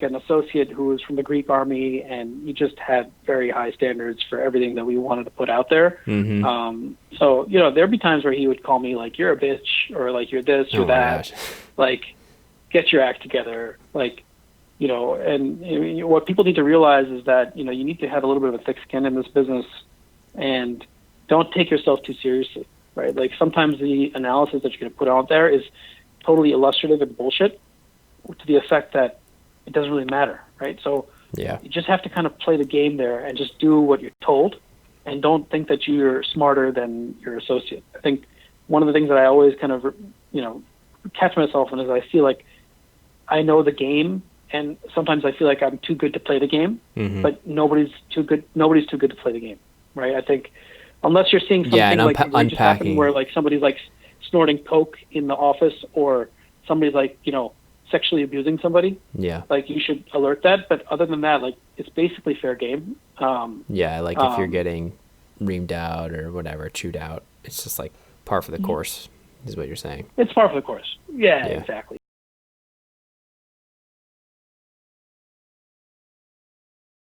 an associate who was from the Greek army, and he just had very high standards for everything that we wanted to put out there. So, you know, there'd be times where he would call me like, you're a bitch, or like, you're this or that. Like, get your act together. Like, you know, and what people need to realize is that, you know, you need to have a little bit of a thick skin in this business, and don't take yourself too seriously, right? Like, sometimes the analysis that you're going to put out there is totally illustrative and bullshit, to the effect that it doesn't really matter, right? So you just have to kind of play the game there and just do what you're told, and don't think that you're smarter than your associate. I think one of the things that I always kind of, you know, catch myself in is I feel like I know the game, and sometimes I feel like I'm too good to play the game, but nobody's too good to play the game, right? I think unless you're seeing something like just happened where like somebody's like snorting coke in the office, or somebody's like, you know, sexually abusing somebody, like, you should alert that. But other than that, like, it's basically fair game. Like if you're getting reamed out or whatever, chewed out, it's just like par for the course, is what you're saying. It's par for the course. Yeah, exactly.